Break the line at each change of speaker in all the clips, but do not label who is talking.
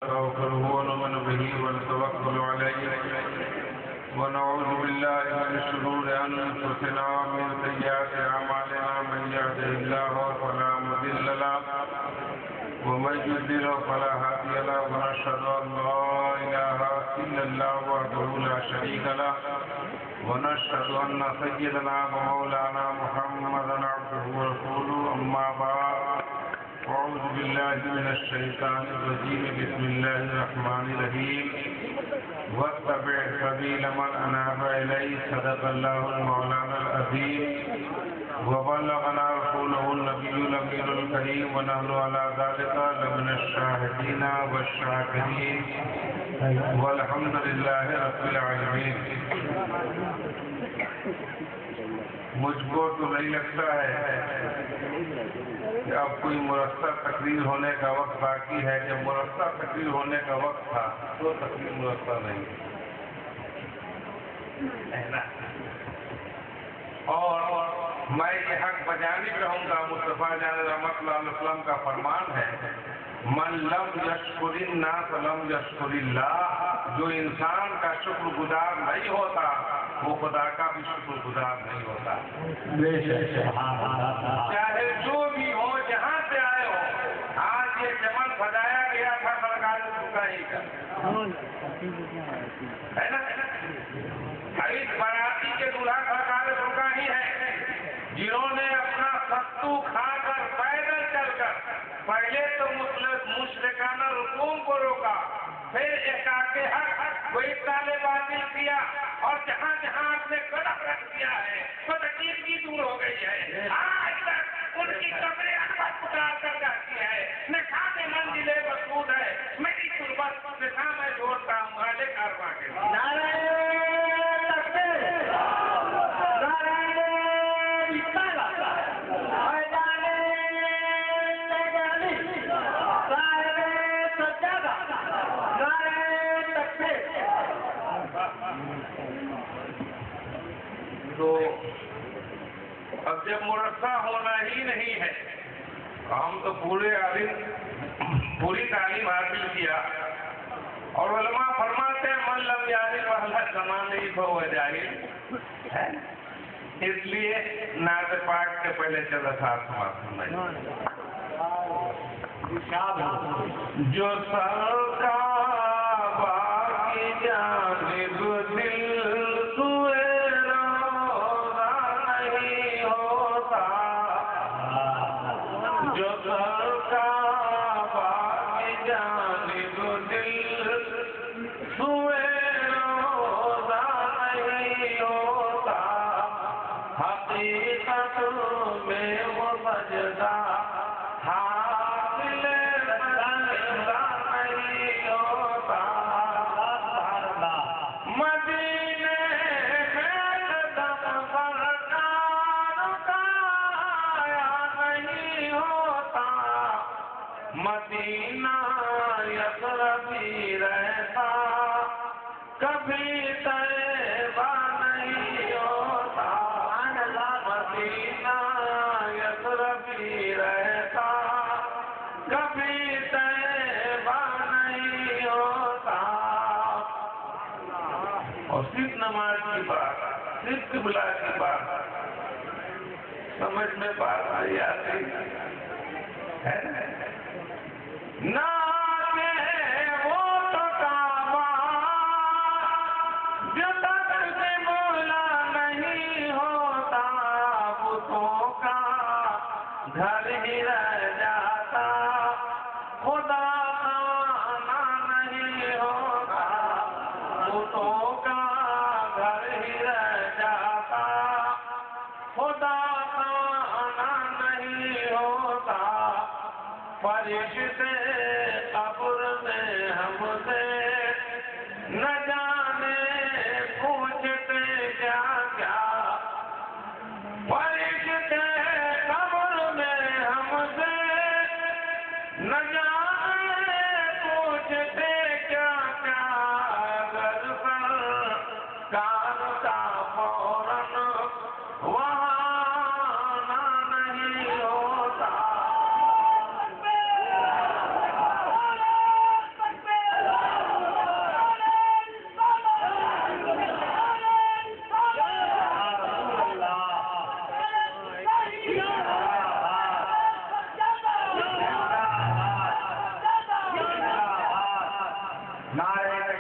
نستغفره ونؤمن به ونتوكل عليه ونعوذ بالله من شرور أنفسنا ومن سيئات أعمالنا من يهده الله فلا مضل له ومن يضلل فلا هادي له ونشهد أن لا إله إلا الله وحده لا شريك له ونشهد أن سيدنا ومولانا محمدا عبده ورسوله أما بعد أعوذ بالله من الشيطان الرجيم بسم الله الرحمن الرحيم واتبع سبيل من أناب إليه صدق الله المولانا العظيم وبلغنا رسوله النبي الأمين الكريم ونحن على ذلك لمن الشاهدين والشاكرين والحمد لله رب العالمين. مجھ کو تو نہیں لگتا ہے کہ اب کوئی مرصع تقریر ہونے کا وقت باقی ہے. جب مرصع تقریر ہونے کا وقت تھا تو تقریر مرصع نہیں ہے نا. اور میں یہ حق بجانب رہوں گا. مصطفیٰ جان رحمۃ اللہ علیہ وسلم کا فرمان ہے من لم یشکر الناس لم یشکر اللہ. جو انسان کا شکر گزار نہیں ہوتا وہ خدا کا بھی شکر گزار نہیں ہوتا. چاہے جو بھی ہو جہاں سے آئے ہو. آج یہ جمل سجایا گیا تھا سرکار رکاہی کا ہے نا. اس باراتی کے دلہا سرکار رکاہی ہے جنہوں نے اپنا ستو کھا کر پیدل چل کر پہلے تو مشرکانہ رکوع کو روکا, پھر احقاق حق کوئی طالب باطل کیا, اور جہاں جہاں اپنے قدم رکھ دیا ہے تو تکلیف کی دور ہو گئی ہے. آج تک ان کی قبریں انور پکار کر جاتی ہے. نشاں میں منزلیں مسعود ہے. میری تربت نشاں میں جوڑتا ہوں مالک ارواح کے لیے. تو اب جب مرصع ہونا ہی نہیں ہے ہم تو پوری تعلیم حاصل کیا, اور علماء فرماتے ہیں من لم یعرف اہل الزمان فہو جاہل. اس لیے نعت پاک کے پہلے چلا ساتھ سنائیں. جو سر کا باقی جانب دل مدینہ یثربی رہتا کبھی طیبہ نہیں ہوتا. مدینہ یثربی رہتا کبھی طیبہ نہیں ہوتا. اور صرف نماز کی بات, صرف قبلہ کی بات سمجھ میں بات آئی آتی ہے نہ وہ تو کعبہ جو تک سے مولا نہیں ہوتا, بتوں کا گھر ہی رہ جاتا, خدا خانہ نہیں ہوتا, بتوں کا گھر ہی رہ جاتا, خدا خانہ نہیں ہوتا. فرشتے قبر میں ہم سے نہ جانے پوچھتے کیا کیا. فرشتے قبر میں ہم سے نہ جانے پوچھتے کیا کیا. اگر سرکار کا فوراً وہاں نہیں ہوتا.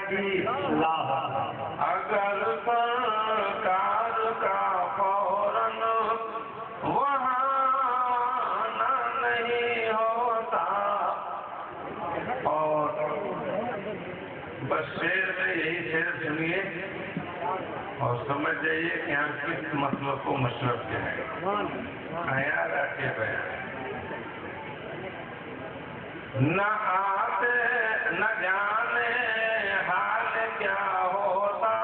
جی اللہ
اگر سرکار کا فوراً وہاں نہ نہیں ہوتا. اور بس شعر میں یہی شعر سنیے اور سمجھ جائیے کہ ہم کس مسئلوں کو مشرف کے ہیں. خیال رکھے بیان نہ آتے نہ جانے حال کیا ہوتا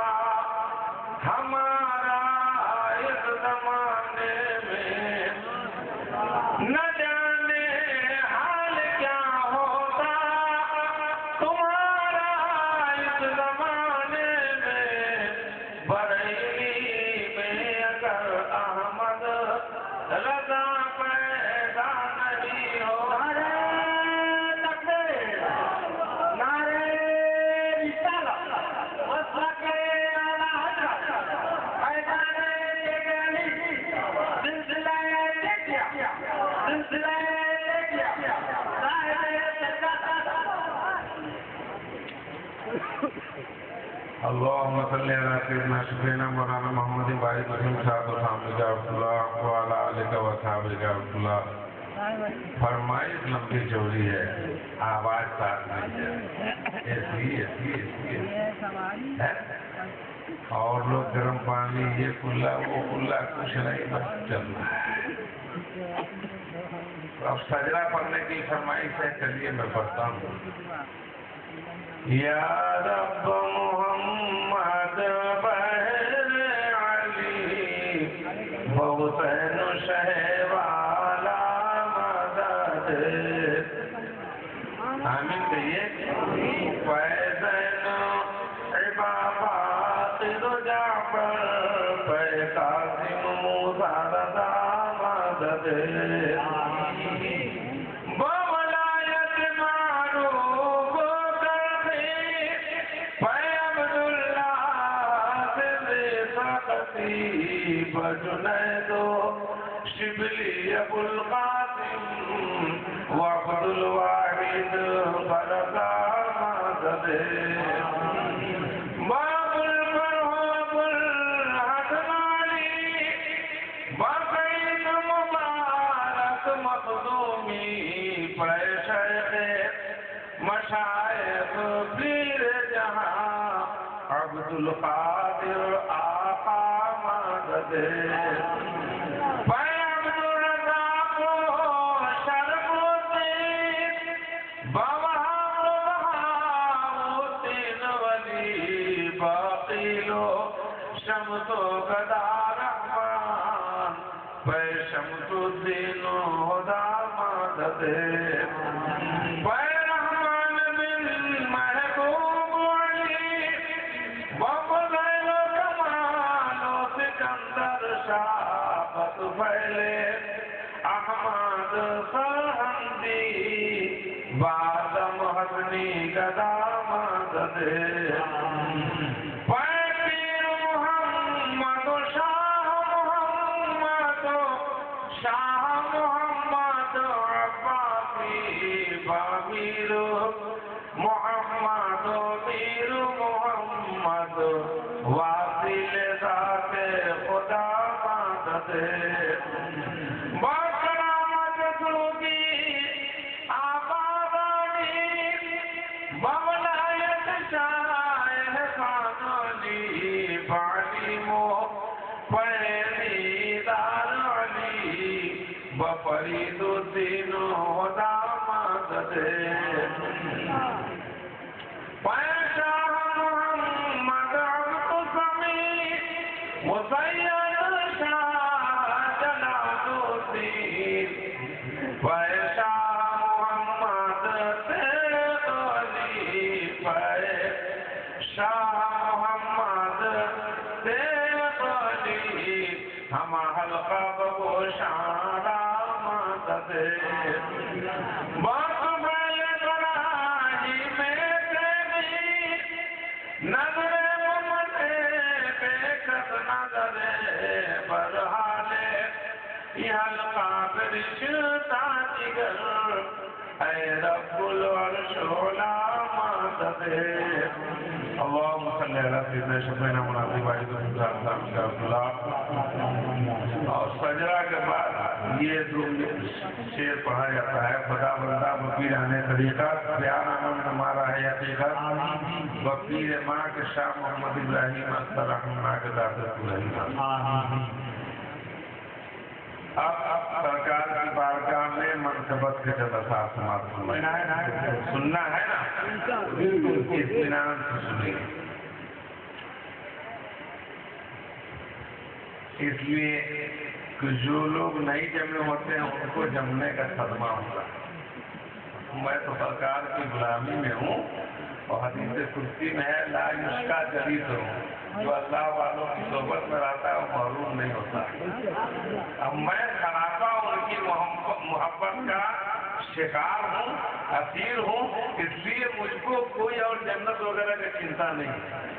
ہمارا اس زمانے میں. نہ جانے حال کیا ہوتا تمہارا اس زمانے میں. بریلی میں اگر احمد رضا پیدا نہیں ہو. اللهم صل على سيدنا شفيعنا مولانا محمد بارك وسلم سعد وسلم عبد الله وعلى آلك وصحبه عبد الله. فرمائش لمبی چوری ہے آواز ساتھ نہیں ہے ایسی ہے. اور لوگ گرم پانی یہ کلا وہ کلا کچھ نہیں بس چل رہا ہے. اب سجدہ پڑھنے کی فرمائش ہے. چلیے میں پڑھتا ہوں. یا رب محمد بہر علی بحسین شہ والا مدد. آمین کہیے. فیضن عبابات دو جعفر فی قاسم موسیٰ رضا مدد. جنید شبلی ابو القاسم وعبد الواحد برزا مدد. باب الفرحب الحسنانی بقید مبارک مخدومی پہ شیخ مشائخ پیر جہاں عبد القادر آقا مدد. عبد الرضا کو شرف الدین بہاؤدین ولی باقیلو شمس و گدا رحمان پہ شمس الدین ہدا مدد. پہلے احمد سرہندی بادم حسنی گدا مدد. پیر محمد شاہ محمد عباسی بامیر محمد میر محمد واصل ذات خدا مدد. بکرامت سوگی آبادانی بولایت شاہ خانولی بعلیم پہلی دار علی بفرید الدین ہدا مدد. شاہ محمد عبد السمیع مسید ہم حلقہ بگوشارا مدد. بات بھلے براہی میں تیری نظر ممتے بے کس نظر برحالے یہ حلقہ برشتا جگر اے رب العرش علا مدد. اللهم صل علی سیدنا شفیعنا منافع واحد اور سجدہ کے بعد یہ دو شعر پڑھا جاتا ہے. خدا بندہ بپیرانے طریقہ پیارا من ہمارا ہے حقیقت بپیر ماں کے شاہ محمد ابراہیم السلام کے داخل ابراہیم. اب سرکار کی بارگاہ میں منصبت کے جلسات سماعت سننا ہے نا, اطمینان سے سنیے. اس لیے کہ جو لوگ نہیں جمے ہوتے ہیں ان کو جمنے کا صدمہ ہوتا ہے. میں تو سرکار کی غلامی میں ہوں اور حدیث قدسی میں ہے لا یشقی جلیس ہوں, جو اللہ والوں کی صحبت میں رہتا ہے وہ محروم نہیں ہوتا. اب میں خرابہ ان کی محبت کا شکار ہوں, اسیر ہوں, اس لیے مجھ کو کوئی اور جنت وغیرہ کی چنتا نہیں.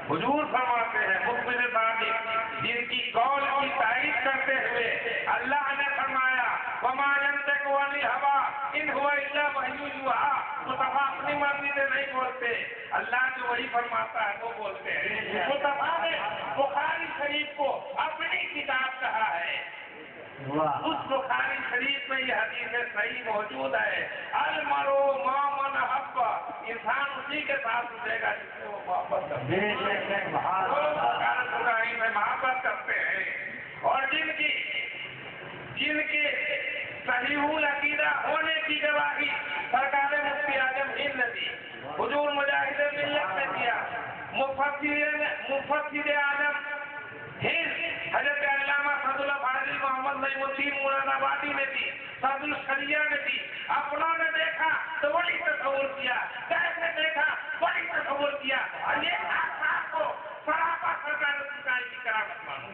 حضور فرماتے ہیں مخبر صادق جن کی قول کی تائید کرتے ہوئے اللہ نے فرمایا وما ينطق عن الهوى ان هو الا وحی یوحی, مصطفیٰ اپنی مرضی سے نہیں بولتے, اللہ جو وہی فرماتا ہے وہ بولتے ہیں. مصطفیٰ نے بخاری شریف کو اپنی کتاب کہا ہے. اس بخاری شریف میں یہ حدیث صحیح موجود ہے المرء مع من احب, انسان اسی کے ساتھ رہے گا جس سے وہ محبت کرتے ہیں. میں محبت کرتے ہیں اور جن کے صحیح العقیدہ ہونے کی گواہی سرکار مفتی اعظم ہند نے دی, حضور مجاہد ملت نے دیا, مفسر اعظم ہند حضرت علامہ سعد الفاضل محمد نعیم الدین مراد آبادی نے دی, سعد الشریعہ نے دی. اپنوں نے دیکھا تو بڑی تصور کیا, غیر نے دیکھا بڑی تصور کیا, اور یہ آپ کو سراپا سرکار کی کرامت مانو.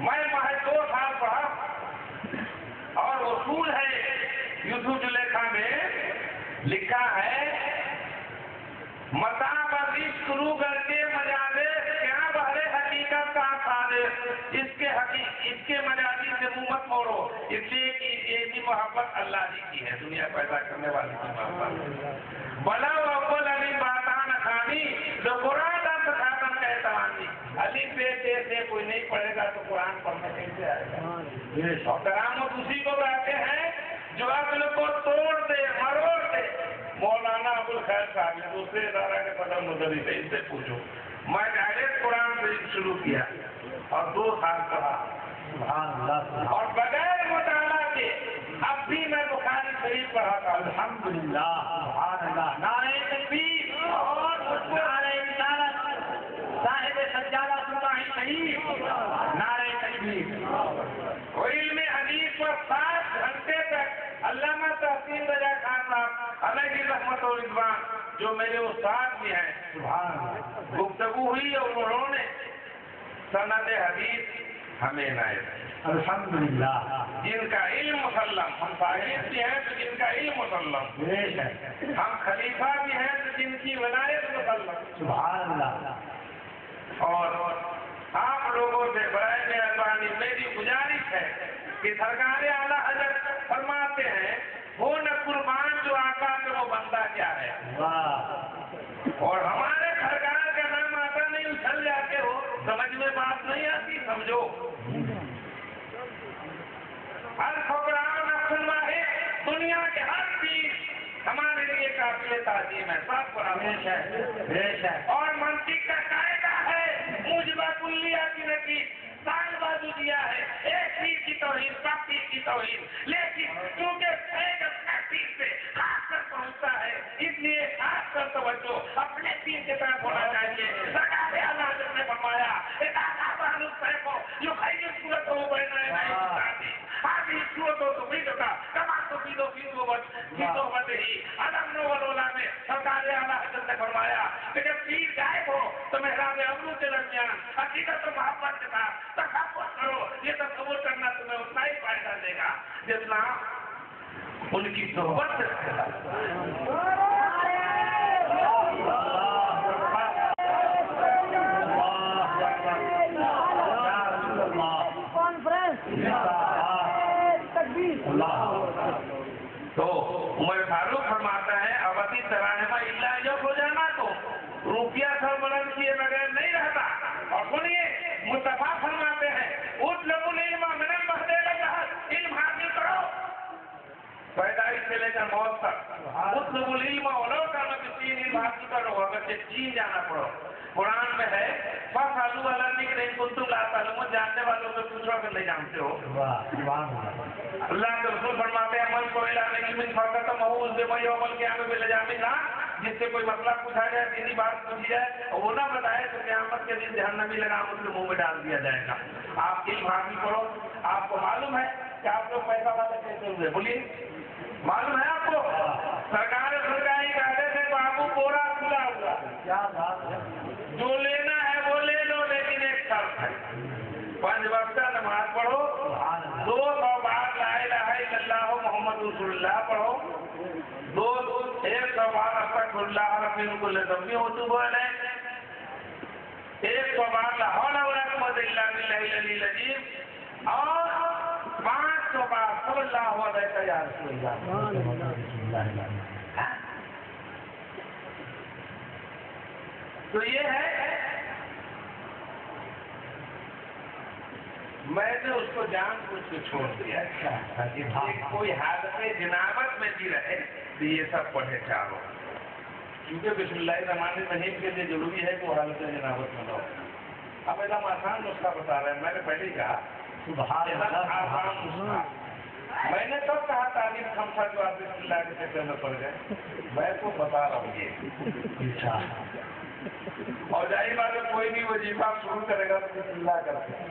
میں محض 2 سال پڑھا اور اصول ہے یوسف زلیخا میں لکھا ہے مطاب عزیز شروع کر کے مجازے کیا بہرے حقیقت کا سادے, اس کے مجازی سے منہ مت موڑو, اس لیے کہ یہ بھی محبت اللہ ہی کی ہے, دنیا پیدا کرنے والی کی محبت. بلا اول علی باتان خانی جو قرآن کا سکھاتن کہتا آنی, علی پہ سے کوئی نہیں پڑھے گا تو قرآن پڑھنے کیسے آئے گا. اور کرامت اسی کو کہتے ہیں جو عقل کو توڑ دے مروڑ دے. مولانا ابوالخیر صاحب دوسرے ادارہ کے صدر مدرس سے ان سے پوچھو, میں ڈائریکٹ قرآن سے شروع کیا اور 2 سال پڑھا اور بغیر مطالعہ کے اب بھی میں بخاری شریف پڑھا تھا. الحمدللہ سبحان اللہ. نعرہ تکبیر اور نعرہ رسالت صاحب سجادہ سلطانی شریف, نعرہ تکبیر. اور علم حدیث پر 7 گھنٹے تک علامہ تحسین رضا خان صاحب علیہ رحمت و رضوان جو میرے استاد بھی ہیں گفتگو ہوئی اور انہوں نے سند حدیث ہمیں عنایت ہے. الحمدللہ. جن کا علم مسلم, ہم فاہد بھی ہیں تو جن کا علم مسلم, ہم خلیفہ بھی ہیں تو جن کی ولایت مسلم. سبحان اللہ. اور آپ لوگوں سے برائے مہربانی میری گزارش ہے کہ سرکار اعلیٰ حضرت فرماتے ہیں وہ نہ قربان جو آقا پہ وہ بندہ کیا ہے. اور ہمارے سرکار کا نام آتا نہیں اچھل جاتے ہو, سمجھ میں بات نہیں آتی, سمجھو. ہر فقران افضل واحد, دنیا کے ہر چیز ہمارے لیے قابل تعظیم ہے, سب برابر ہے. اور منطق کا قاعدہ ہے موجبہ کلیہ کی نتیج سال بازو دیا ہے, ایک چیز کی توحید سب چیز کی توحید, لیکن کیونکہ ایک تحصیل سے خاص کر پہنچتا ہے اس لیے خاص کر توجہ اپنے دین کی طرف ہونا چاہیے. سرکار اعلیٰ حضرت نے فرمایا صورت ہو بڑھنا ہے آدھی صورت ہو تو بھی ہوگا کمال تو بھی دو بتے ہی ادم نولا میں سرکار اعلیٰ حضرت نے فرمایا کہ جب پیر غائب ہو تو محراب ابرو کے درمیان حقیقت و محبت کے ساتھ تصور کرو. یہ تصور کرنا تمہیں اتنا ہی فائدہ دے گا جتنا ان کی صحبت سے. تو عمر فاروق فرماتا ہے चीन जाना पड़ो। कुरान में है फसालू वाला नहीं कुंतुम ला तालुम, जानने वालों से पूछो अगर नहीं जानते हो। अल्लाह के रसूल फरमाते हैं मन को इलाने की मिन फरकत मऊज बे यौमल क़यामत बिल जामिना, जिससे कोई मसला पूछा जाए, दीनी बात पूछी जाए और वो ना बताए तो क़यामत के दिन जहन्नमी लगाम उसके मुंह में डाल दिया जाएगा। आप इल्म हासिल करो। आपको मालूम है कि आप लोग पैसा वाले कैसे हुए, बोलिए मालूम है आपको? सरकार सरकारी कहते थे बाबू बोरा खुला हुआ, जो लेना है वो ले लो, लेकिन एक शर्त है 5 वक्त का नमाज पढ़ो, 200 बार ला इलाहा इल्लल्लाह मोहम्मद रसूलुल्लाह पढ़ो, 100 बार अस्तगफिरुल्लाह रब्बिल कुल्ल ज़म्बी होतु बोले, 100 बार ला हौला वला कुव्वता इल्ला बिल्लाहिल अलील अज़ीम और 500 बार सल्लल्लाहु अलैहि या रसूलल्लाह। तो ये है, मैंने उसको जानबूझ के छोड़ दिया। कोई हालत जनाबत में जी रहे तो ये सब पढ़े चाहो, क्योंकि बिस्मिल्लाह रहमान रहीम के लिए जरूरी है कि वो हालत जनाबत में लो। अब एकदम आसान नुस्खा बता रहे हैं, मैंने पहले ही कहा आसान नुस्खा। मैंने कब कहा तालीम खमसा जो आप बिस्मिल्लाह के चक्कर में पड़ गए, मैं तो बता रहा हूँ ये। और जाहिर बात है कोई भी वजीफा शुरू करेगा तो बिस्मिल्लाह करते हैं,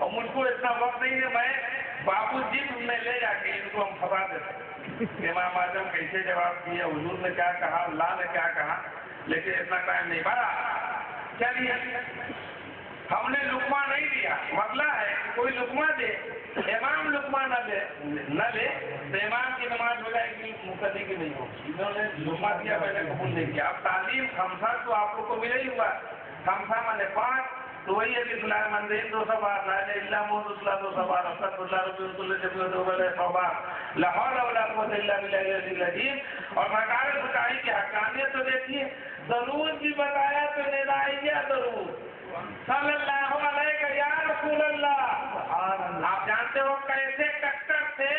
और मुझको इतना वक्त नहीं है, मैं बाबू जी में ले जाके इनको हम फंसा देते। इमाम आजम कैसे जवाब दिए, हुजूर ने क्या कहा, अल्लाह ने क्या कहा, लेकिन इतना टाइम नहीं भरा। चलिए, हमने लुकमा नहीं दिया, मसला है कि कोई लुकमा दे, इमाम लुकमा न दे तो इमाम की नमाज हो जाएगी, मुक़द्दी की नहीं होगी। इन्होंने लुकमा दिया, मैंने कबूल नहीं किया। अब तालीम खमसा तो आप लोग को मिला ही हुआ, खमसा माने 5, तो वही है कि फिलहाल मंदिर 200 बार, ला इलाहा इल्लल्लाह मुहम्मदुर रसूलुल्लाह 200 बार, अस्तगफिरुल्लाह रब्बिल जमीअ 100 बार, ला हौला वला कुव्वता इल्ला बिल्लाहिल अलील अज़ीम। और सरकार फुकाही की हक़ानियत तो देखिए, दरूद भी बताया तो निदाइया दरूद सल्लल्लाहु अलैहि या रसूलल्लाह। आप जानते हो कैसे कट्टर थे,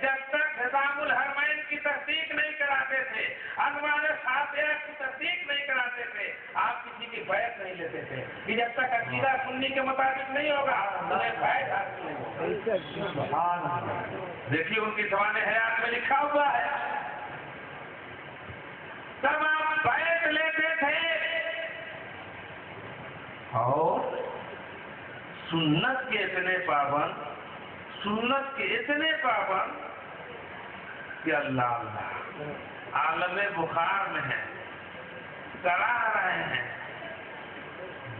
जब तक हिज़ामुल हरमैन की तस्दीक नहीं कराते थे, अनवार फातिहा की तस्दीक नहीं कराते थे, आप किसी की बैत नहीं लेते थे कि जब तक अकीदा सुन्नी के मुताबिक नहीं होगा उन्हें बैत हासिल नहीं होगा। देखिए उनकी ज़माने हयात में लिखा हुआ है, तब आप बैत लेते थे और सुन्नत के इतने पाबंद, सुन्नत के इतने पाबंद कि अल्लाह आलम बुखार में है, करा रहे हैं,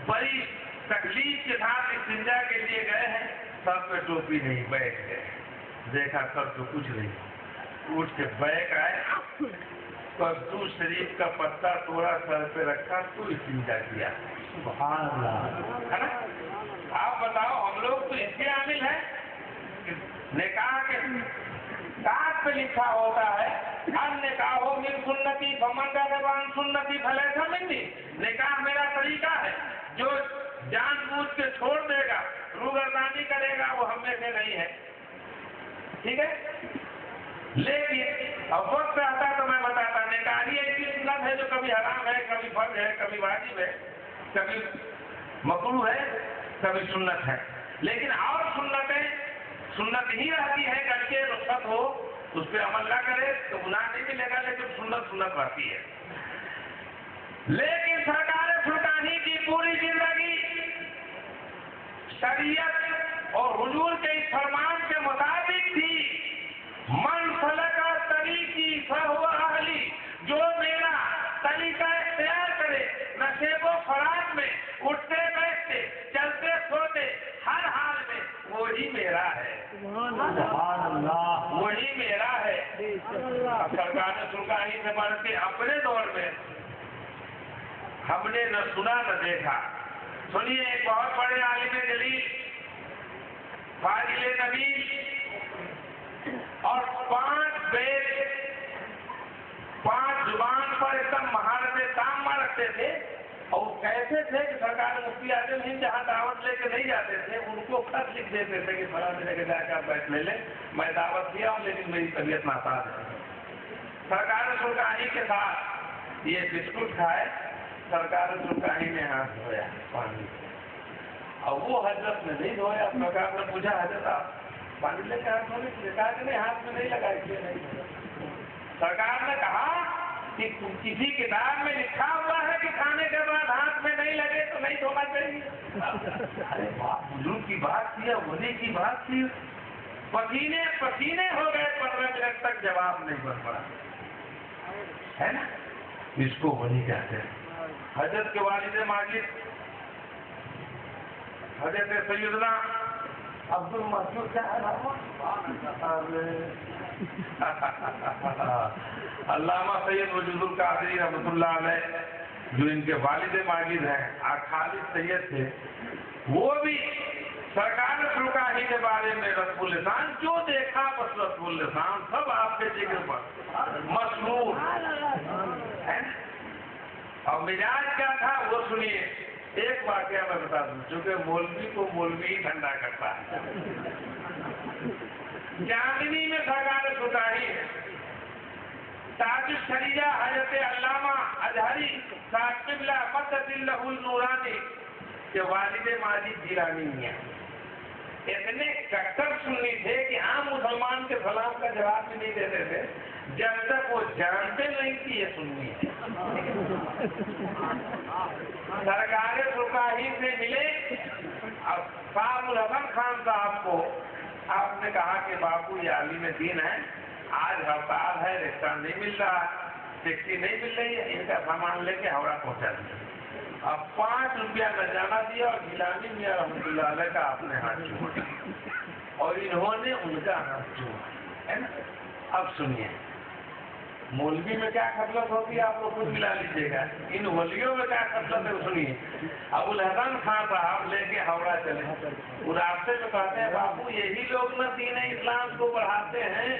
बड़ी तकलीफ के साथ इस्तिंजा के लिए गए हैं, सर पे टोपी नहीं, बैठ गए, देखा सर तो कुछ नहीं, उठ के बैठ आए, कद्दू शरीफ का पत्ता तोड़ा, सर पे रखा, तो इस्तिंजा किया। सुभान अल्लाह, है ना? आप बताओ, हम लोग तो इसके आमिल हैं। निकाह के काट पे लिखा होता है, अब निकाह हो मिन सुन्नती फमन रग़िबन सुन्नती फलैसा मिन्नी। निकाह मेरा तरीका है, जो जानबूझ के छोड़ देगा, रूगर्दानी करेगा, वो हम में से नहीं है। ठीक है, लेकिन अब वक्त आता तो मैं बताता, निकाह ही ऐसी सुन्नत है जो कभी हराम है, कभी फर्ज है, कभी वाजिब है, कभी मकरूह है, कभी सुन्नत है। लेकिन और सुन्नतें सुन्नत ही रहती है, करके रुखसत हो, उस पर अमल ना करे तो गुनाह नहीं मिलेगा, लेकिन सुन्नत सुन्नत रहती है। लेकिन सरकार फुरकानी की पूरी जिंदगी शरीयत और हुजूर के इस फरमान के मुताबिक थी। मन सलका तरीकी फहुवा अहली, जो मेरा तरीका इख्तियार करे, नशेबो फराग में, उठते बैठते, चलते सोते, हर हाल में, वही मेरा है, वही मेरा है। अब सरकार फुरकानी से बढ़ के अपने दौर में हमने न सुना न देखा। सुनिए, एक बहुत बड़े आलिम जलील फाजिल नबी और 5 वेद, 5 जुबान पर एकदम महारत ताम रखते थे। और कैसे थे कि सरकार मुफ्ती आजम हिंद जहाँ दावत लेके नहीं जाते थे, उनको खत लिख देते थे कि फलां जगह जाकर बैठ ले, मैं दावत दिया हूँ लेकिन मेरी तबीयत नासाज है। سرکار سرکاری کے ساتھ یہ بسکٹ کھائے، سرکار سرکاری نے ہاتھ دھویا پانی، اور وہ حضرت نے نہیں دھویا۔ سرکار نے پوچھا حضرت آپ پانی لے کے ہاتھ دھونے کے لیے؟ کہا کہ نہیں، ہاتھ میں نہیں لگا اس لیے نہیں دھویا۔ سرکار نے کہا کہ کسی کتاب میں لکھا ہوا ہے کہ کھانے کے بعد ہاتھ میں نہیں لگے تو نہیں دھونا چاہیے؟ ارے بزرگ کی بات تھی، ولی کی بات تھی، پسینے پسینے ہو گئے، 15 منٹ تک جواب نہیں بن پڑا، ہے نا؟ اس کو ولی کہتے ہیں۔ حضرت کے والد ماجد حضرت سیدنا عبد المحسود کیا ہے علامہ سید وجود القادری رحمۃ اللہ علیہ، جو ان کے والد ماجد ہیں، خالد سید تھے، وہ بھی سرکار سرکاری کے بارے میں رسم اللسان جو دیکھا بس رسم اللسان سب آپ کے ذکر پر مشہور ہے۔ اور مزاج کیا تھا وہ سنیے، ایک واقعہ میں بتا دوں، چونکہ مولوی کو مولوی ہی ٹھنڈا کرتا ہے۔ چاندنی میں سرکار سرکاری ہے، تاج الشریعہ حضرت علامہ ازہری صاحب قبلہ مدد اللہ النورانی کے والد ماجد جیلانی ہیں، اتنے کٹر سنی تھے کہ عام مسلمان کے سلام کا جواب بھی نہیں دیتے تھے جب تک وہ جانتے نہیں کہ یہ سنی ہے۔ سرکار سرکاری سے ملے، اب صاحب الحسن خان صاحب کو آپ نے کہا کہ باپو یہ عالم دین ہے، آج ہڑتال ہے، رکشہ نہیں مل رہا، ٹیکسی نہیں مل رہی ہے، ان کا سامان لے کے ہاوڑا پہنچا دیا۔ اب 5 روپیہ نذرانہ دیا اور گیلانی میاں رحمۃ اللہ علیہ کا آپ نے ہاتھ چوما اور انہوں نے ان کا ہاتھ چوما، ہے نا؟ اب سنیے مولوی میں کیا خصلت ہوتی ہے، آپ کو خود ملا لیجیے گا، ان ولیوں میں کیا خصلت ہے سنیے۔ ابو الحسن خان صاحب لے کے ہاوڑا چلے، وہ راستے میں کہتے ہیں باپو یہی لوگ نہ دین اسلام کو بڑھاتے ہیں،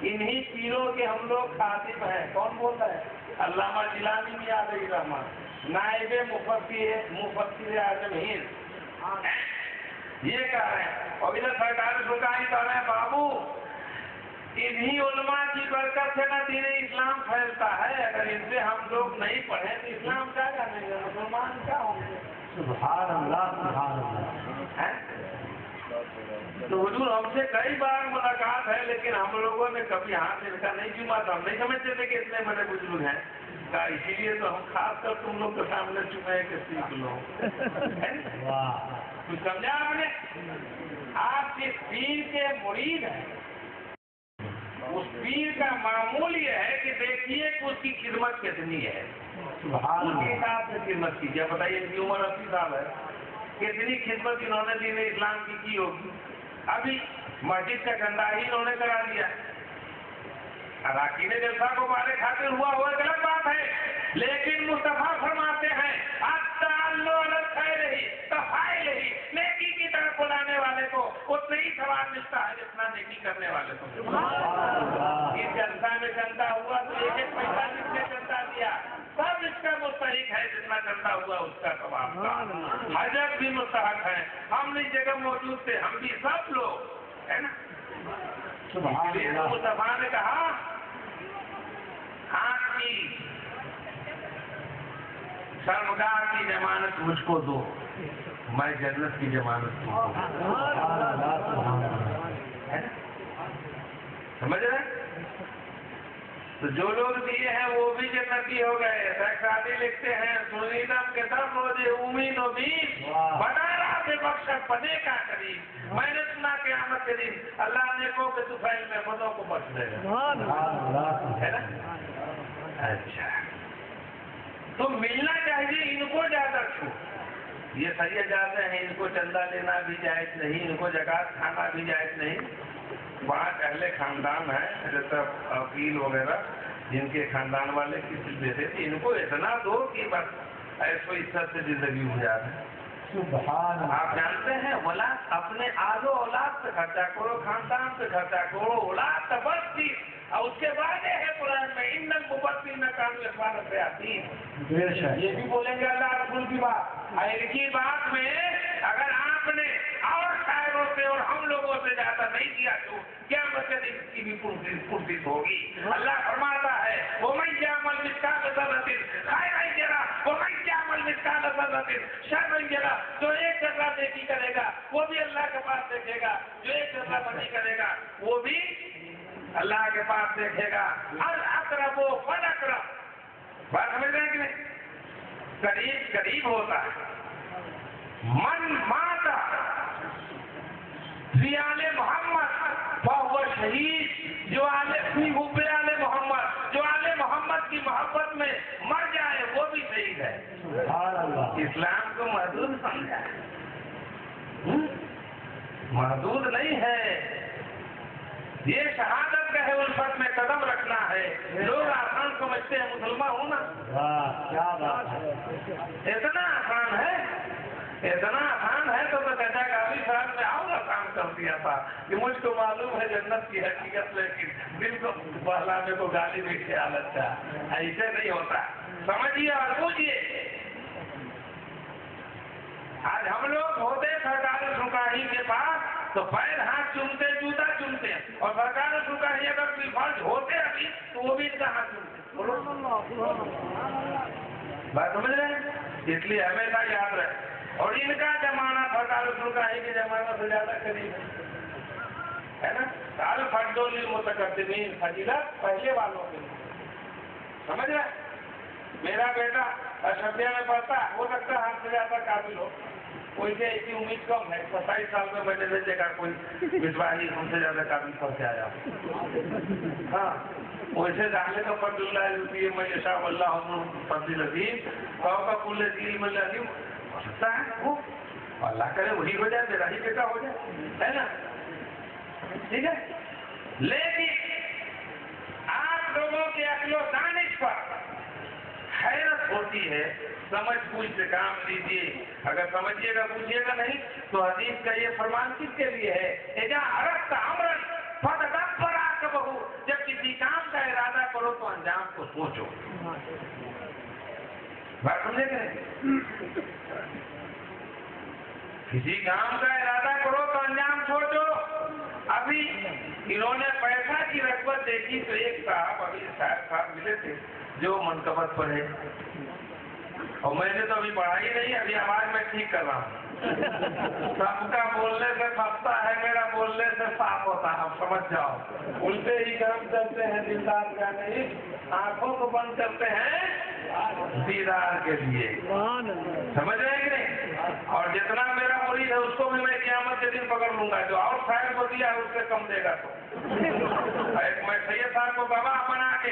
انہی پیروں کے ہم لوگ خاطب ہیں۔ کون بولتا ہے؟ علامہ جیلانی میاں علیہ الرحمۃ، نائب مفتی اعظم ہند، یہ کہہ رہے ہیں۔ اور ادھر سرکار سرکاری کہہ رہے ہیں بابو انہی علماء کی برکت سے نہ دین اسلام پھیلتا ہے، اگر ان سے ہم لوگ نہیں پڑھیں تو اسلام کیا جانیں گے، مسلمان کیا ہوں گے؟ سبحان اللہ سبحان اللہ۔ تو حضور ہم سے کئی بار ملاقات ہے، لیکن ہم لوگوں نے کبھی ہاتھ ان کا نہیں چوما تھا، ہم نہیں سمجھتے تھے کہ اتنے بڑے بزرگ ہیں، اسی لیے تو ہم خاص کر تم لوگ کے سامنے چکے کہ سیکھ لو۔ کچھ سمجھا آپ نے؟ آپ کے پیر کے مرید ہیں، اس پیر کا معمول یہ ہے کہ دیکھیے کہ اس کی خدمت کتنی ہے، اس کے حساب سے خدمت کیجیے۔ بتائیے ان کی عمر 80 سال ہے، کتنی خدمت انہوں نے دین اسلام کی ہوگی۔ ابھی مسجد کا گندہ ہی انہوں نے کرا دیا، اراکین جلسہ کو مارے خاطر ہوا غلط بات ہے، لیکن مصطفیٰ فرماتے ہیں نیکی کی طرف بلانے والے کو اتنا ہی ثواب ملتا ہے جتنا نیکی کرنے والے کو۔ اس جلسہ میں چندہ ہوا تو 1 پیسہ جس نے چندہ دیا سب اس کا مستحق ہے، جتنا چندہ ہوا اس کا ثواب کا۔ حضرت بھی مستحق ہے، ہم اس جگہ موجود تھے، ہم بھی سب لوگ، ہے نا؟ مصطفیٰ نے کہا آپ کی شرمگاہ کی ضمانت مجھ کو دو، میں جنت کی ضمانت دوں۔ سمجھ رہے؟ تو جو لوگ دیے ہیں وہ بھی جنتی ہو گئے۔ شادی لکھتے ہیں سنیدم کے در روزے امید و بید بدارا سے بخشت بنے کا قریب، میں نے سنا قیامت کے دن اللہ نیکوں کے طفیل میں بدوں کو بخش دے گا، ہے نا؟ اچھا تو ملنا چاہیے ان کو زیادہ چھوٹ، یہ صحیح جاتے ہیں، ان کو چندہ لینا بھی جائز نہیں، ان کو زکوٰۃ کھانا بھی جائز نہیں۔ 5 اہل خاندان ہیں جیسا وکیل وغیرہ جن کے خاندان والے کسی دیتے تھے، ان کو اتنا دو کہ بس ایسو عزت سے زندگی گزار ہے۔ آپ جانتے ہیں اولاد اپنے آل و اولاد پہ خرچہ کرو، خاندان پہ خرچہ کرو، اولاد تبدی، اور اس کے بعد یہ ہے قرآن میں ان المبذرین کانوا اخوان الشیاطین، یہ بھی بولیں گے اللہ رسول کی بات۔ ان کی بات میں اگر آپ نے اور شاعروں سے اور ہم لوگوں سے زیادہ نہیں کیا تو کیا مطلب اس کی بھی پرسید ہوگی۔ اللہ فرماتا ہے हसनतिन शर्रन यरा, जो एक जर्रा नेकी करेगा वो भी अल्लाह के पास देखेगा, जो एक जर्रा बदी करेगा वो भी अल्लाह के पास देखेगा। अल अक़रबु फल अक़रब, बात समझ रहे हैं कि नहीं? करीब करीब होता है। मन माता फी आले मोहम्मद फहुव शहीद, जो आले फी हुब्बे आले मोहम्मद, जो आले मोहम्मद की मोहब्बत में मर जाए वो भी शहीद है। इस्लाम को महदूद समझा है, महदूद नहीं है। ये शहादत का है, उल्फत में कदम रखना है। लोग आसान समझते हैं मुसलमान होना, क्या बात है, इतना आसान है, इतना आसान है। तो चाचा गाजी साहब ने और आसान कर दिया था कि मुझको मालूम है जन्नत की हकीकत, लेकिन दिल को बहलाने को गाली भी ख्याल अच्छा। ऐसे नहीं होता, समझिए और बूझिए। आज हम लोग होते सरकार सुकाही के पास तो पैर हाथ चूमते, जूता चूमते, और सरकार सुकाही अगर फर्ज होते अभी तो वो भी इनका हाथ चूमते। बात समझ रहे हैं? इसलिए हमेशा याद रहे। और इनका जमाना सरकार सुकाही के जमाना से ज्यादा करीब है ना। साल फटोली मुतकद्दिमीन फजीलत पहले वालों के लिए, समझ रहे? मेरा बेटा अशब्दिया में पढ़ता, हो सकता है हमसे ज्यादा काबिल हो, कोई से ऐसी उम्मीद कम है। 27 साल में मैंने नहीं देखा कोई विश्वासी हमसे ज्यादा काबिल पढ़ के आया। हाँ, वैसे जाने का फजलुल्लाह मैं शाह अल्लाह फजील अजीम का कुल्ले दिल में लजीम हो सकता है वो, अल्लाह करे वही हो जाए, मेरा ही बेटा हो जाए, है ना? ठीक है। लेकिन आप लोगों के अक्लो दानिश पर हैरत होती है। समझ बूझ से काम लीजिए, अगर समझिएगा बूझिएगा नहीं तो हदीस का ये फरमान किसके लिए है? एजा अरस्त अमरन फतदब्बर आक़िबहु, जब किसी काम का इरादा करो तो अंजाम को सोचो। बात समझे कि नहीं? किसी काम का इरादा करो तो अंजाम सोचो। अभी इन्होंने पैसा की रगबत देखी तो एक साहब अभी साहब मिले थे जो मनकबत पर है, और मैंने तो अभी पढ़ाई नहीं, अभी आवाज में ठीक कर रहा हूँ। सबका बोलने से फंसता है, मेरा बोलने से साफ होता है, आप समझ जाओ। उल्टे ही काम चलते हैं दिलदार का नहीं, आंखों को बंद करते हैं दीदार के लिए, समझ रहे हैं कि नहीं? और जितना मेरा मुरीद है उसको भी मैं क़यामत के दिन पकड़ लूंगा, जो और साहब को दिया है उससे कम देगा। तो एक मैं सैयद साहब को गवाह बना के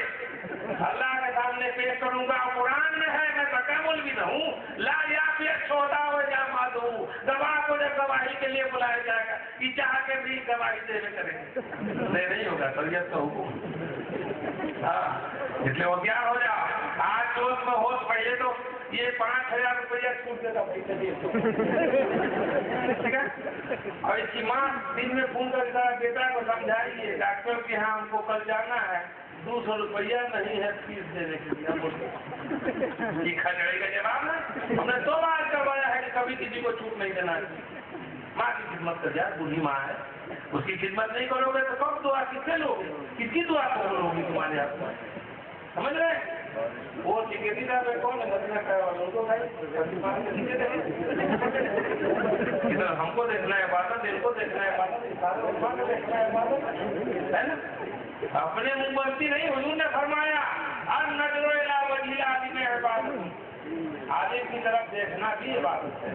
अल्लाह के सामने पेश करूंगा। कुरान में है, मैं तकामुल भी न हूँ, ला याफियत छोटा हो जा मादू, गवाह को जब गवाही के लिए बुलाया जाएगा कि चाह के भी गवाही देने करेंगे, नहीं होगा शरीयत का हुक्म। हाँ, इसलिए वो क्या हो जाओ आज जोश में होश, पहले तो ये 5000 रुपया छूट देता भाई, चलिए ठीक है। और इसकी माँ दिन में फोन कर बेटा को समझाइए डॉक्टर के यहाँ हमको कल जाना है, 200 रुपया नहीं है फीस देने के लिए। ये खजड़ी का जवाब है। हमने 2 बार करवाया है कि कभी किसी को छूट नहीं देना है। माँ की खिदमत कर जाए, बूढ़ी माँ है, उसकी खिदमत नहीं करोगे तो कब दुआ किससे लोगे? किसकी दुआ करोगे होगी तुम्हारे हाथ में? समझ रहे? वो ठेकेदार में कौन है? मदीना का उनको भाई इधर हमको देखना है इबादत, इनको देखना है इबादत, देखना है इबादत, है ना? अपने मुंह बंदी नहीं, हुजूर ने फरमाया अन नजरो इला वजहिल आलिम इबादत, आलिम की तरफ देखना भी इबादत है।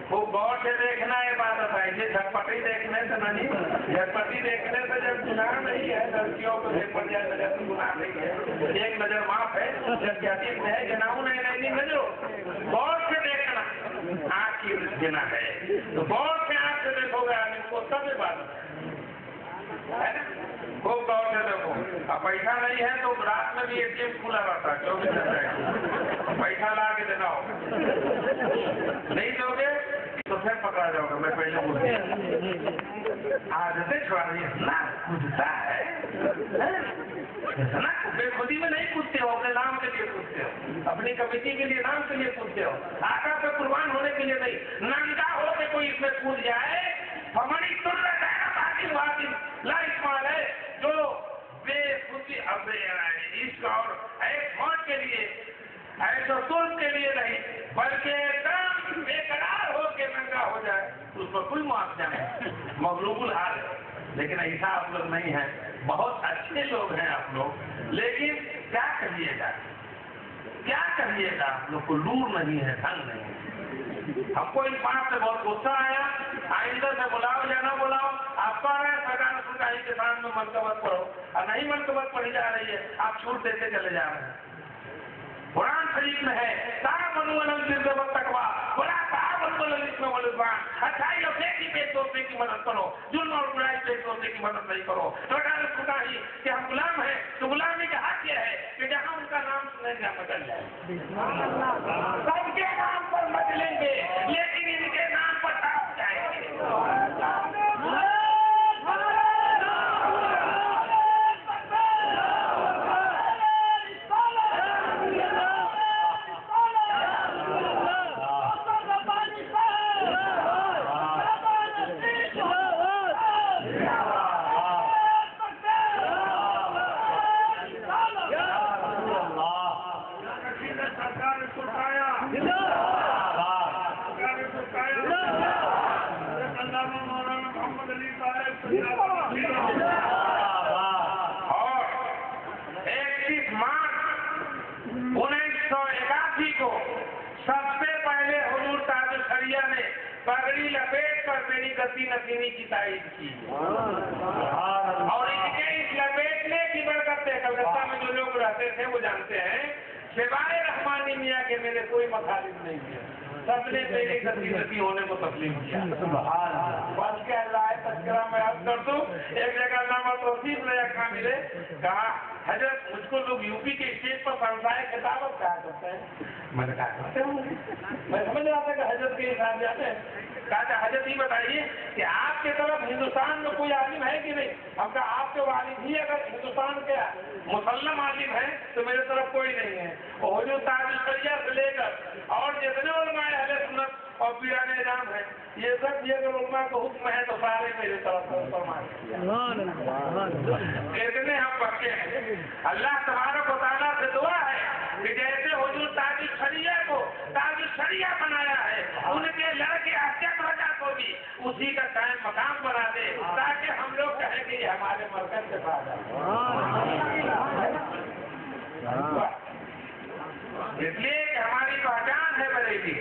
खूब गौर से देखना इबादत है, ऐसे झटपटी देखने से नहीं। झटपटी देखने से जब गुनाह नहीं है, लड़कियों को देख पड़ जाए नजर तो गुनाह नहीं है, एक नजर माफ है। जब हदीस में है जनाऊ नहीं नजरो, गौर से देखना आँख की गिना है, तो गौर से आँख से देखोगे इनको सब इबादत है ना। खूब गौर से देखो। अब पैसा नहीं है तो रात में भी ATM खुला रहता है 24 घंटे, पैसा ला के देना होगा, नहीं दोगे तो फिर पकड़ा जाओगे। मैं पहले बोल दिया, आदतें छुड़ानी इतना कूदता है, इतना बेखुदी में नहीं कूदते हो, अपने नाम के लिए कूदते हो, अपनी कमेटी के लिए नाम के लिए कूदते हो, आका पे कुर्बान होने के लिए नहीं। नंगा हो के कोई इसमें कूद जाए, हमारी सुन्नत है ना, बाकी ला इस्माल है जो बेखुदी अब इसका और एक ससुर के लिए नहीं बल्कि एकदम बेकरार हो के नंगा हो जाए तो उस पर कोई मुआवजा नहीं, मगलूबुल हाल है। लेकिन ऐसा आप लोग नहीं है, बहुत अच्छे लोग हैं आप लोग, लेकिन क्या करिएगा, क्या करिएगा, आप लोग को लूर नहीं है, ढंग नहीं है। हमको इस बात से बहुत गुस्सा आया, आइंदा से बुलाओ या ना बुलाओ, आप कह रहे हैं सरकार सुनकाई के सामने मनकबत पढ़ो और नहीं मनकबत पढ़ी जा रही है, आप छूट देते चले जा रहे हैं। कुरान शरीफ में है तकवा बड़ा अच्छाई और नेकी पे दोस्ती की मदद करो, जुल्म और बुराई पे दोस्ती की मदद नहीं करो। खुदा ही कि हम गुलाम हैं तो गुलामी का हक यह है कि जहाँ उनका नाम सुनेंगे हम बदल जाए, सबके नाम पर बदलेंगे लेकिन इनके नाम पर टाप जाएंगे। और 31 मार्च 1981 को सबसे पहले हुजूर ताजुल शरिया ने पगड़ी लपेट कर मेरी गति नसीनी की तारीफ की और इनके इस लपेटने की बरकत से कलकत्ता में जो लोग रहते थे वो जानते हैं, सिवाय रहमानी मियाँ के मेरे कोई मखालिफ नहीं किया, सबने मेरी गति नसी होने को तस्लीम किया। बस के अल्लाह तस्करा मैं अब कर दूं, एक जगह अल्लामा तौसीफ ने रखा मिले कहा हजरत मुझको लोग यूपी के स्टेज पर संसाय खिताबत कहा करते हैं, मैंने कहा करते हैं, मैं समझ रहा था कि हजरत के हिसाब जाते हैं। कहा हजरत ये बताइए कि आपके तरफ हिंदुस्तान में कोई आलिम है कि नहीं? हम कहा आपके वालिद ही अगर हिंदुस्तान के मुसल्लम आलिम है तो मेरे तरफ कोई नहीं है। और हुजूर ताजुल शरिया से लेकर और जितने उलमाए अहले सुन्नत और पीराने निजाम है, ये सब ये अगर उलमा का हुक्म है तो सारे मेरे तरफ फरमान, इतने हम पक्के हैं। अल्लाह तबारक व तआला से दुआ है कि जैसे हुजूर ताजुल शरिया को ताजुल शरिया बनाया है, उनके लड़के अहमद रजा को भी उसी का कायम मकाम बना दे ताकि हम लोग कहें कि ये हमारे मरकज के पास है। इसलिए कि हमारी पहचान है बरेली,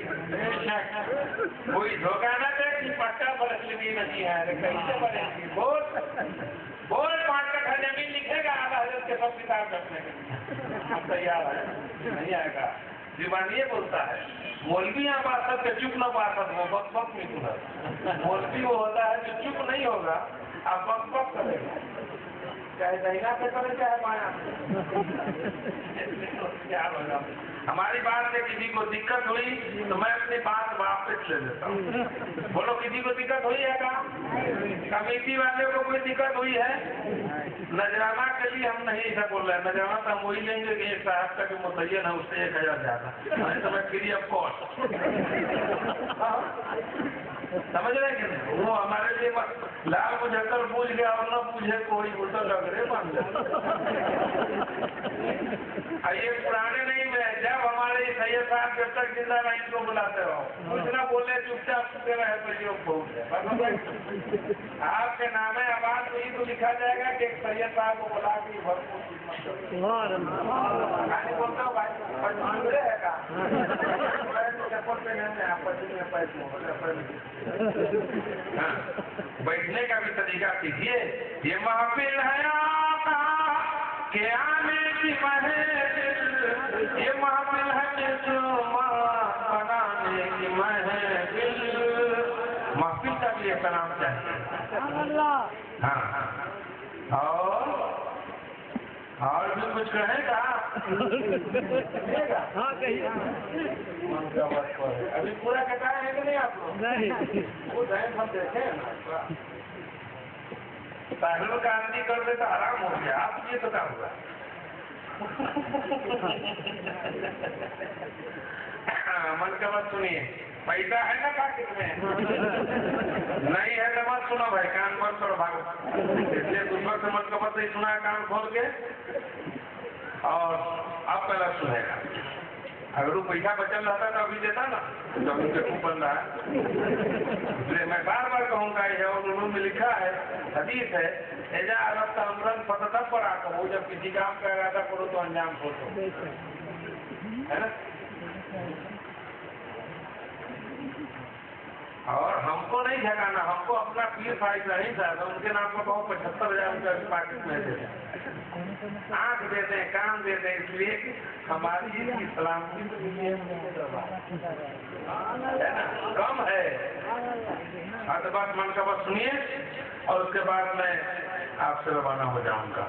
कोई धोखा न दे कि पट्टा बरसली नहीं है, कैसे बरेली बोल 5 कट्ठा जमीन लिखेगा आला हजरत के सब किताब रखने में हम तैयार है, नहीं आएगा। दीवानिये बोलता है मौलवी यहाँ बात के चुप न बात वो बक बक नहीं सुना, मौलवी वो होता है जो चुप नहीं होगा आप बक बक करेगा, चाहे दहीना पे करे चाहे माया क्या होगा। हमारी बात से किसी को दिक्कत हुई तो मैं अपनी बात वापस ले लेता हूँ। बोलो किसी को दिक्कत हुई है क्या? कमेटी वाले को कोई दिक्कत हुई है? नजराना के लिए हम नहीं ऐसा बोल रहे हैं, नजराना तो हम वही लेंगे कि एक साहब का जो मुतय्यन है उससे 1000 ज्यादा, मैं तो मैं फ्री ऑफ कॉस्ट, समझ रहे कि नहीं? वो हमारे लिए लाल मुझे पूछ गया और न पूछे कोई उल्टा लग रहे मान ये पुराने नहीं में जब हमारे सैयद साहब जब तक जिंदा रहे इनको बुलाते रहो, कुछ ना बोले चुपचाप सुनते रहे तो ये बहुत आपके नाम है आवाज में ही तो लिखा जाएगा कि एक सैयद साहब को बुला के भरपूर बोलता हूँ भाई है का बैठने का भी तरीका सीखिए। ये महफिल है आपका के आने की महफिल, ये महफिल है बनाने की महफिल, महफिल का भी सलाम चाहिए। हाँ और भी कुछ कहेगा? हाँ कहिए। अभी पूरा कटाया है कि नहीं आप लोग? नहीं, वो टाइम हम देखे ना पहले का आदमी कर दे तो आराम हो गया, आप ये तो क्या हुआ? मन का बात सुनिए, पैसा है ना पाकिट में? नहीं है तो मत सुनो भाई, कान बंद करो भागो। इसलिए दूसरा से मन का बात नहीं सुना, कान खोल के। और अब पहला सुनेगा अगर वो पैसा बचल रहता तो अभी देता ना, जब उनके खूब बन रहा है। इसलिए मैं बार बार कहूँगा, ये और उन्होंने लिखा है, हदीस है, एजा अरब तमरन फततब पर आता हो, जब किसी काम का इरादा करो तो अंजाम सोचो, है ना। और हमको नहीं झकाना, हमको अपना पीर फाइज नहीं था, तो उनके नाम पर कहो 75,000 रुपया पाकिट में दे दें, आँख दे दें, कान दे दें, इसलिए हमारी इसकी सलामती तो है ना, कम है। आज बात मन का बस सुनिए और उसके बाद मैं आपसे रवाना हो जाऊंगा।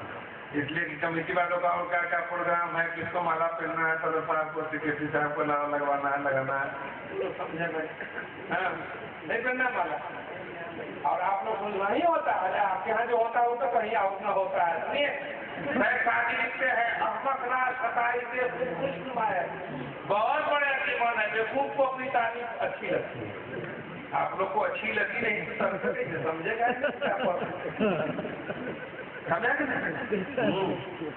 इसलिए कि कमेटी वालों का और क्या क्या प्रोग्राम है, किसको माला पहनना है, सदर साहब को, सेक्रेटरी साहब को नारा लगवाना है, लगाना है, तो समझे मैं, हाँ नहीं पहनना माला। और आप लोग सुन नहीं होता है, आपके यहाँ जो होता है वो तो कहीं आउट ना होता है। सुनिए, मैं शादी लिखते हैं, अहमक राज सताई से खुश नुमाया, बहुत बड़े अकीमान है, बेवकूफ को अपनी तारीफ अच्छी लगती है, आप लोग को अच्छी लगी नहीं, समझेगा समझा कि नहीं।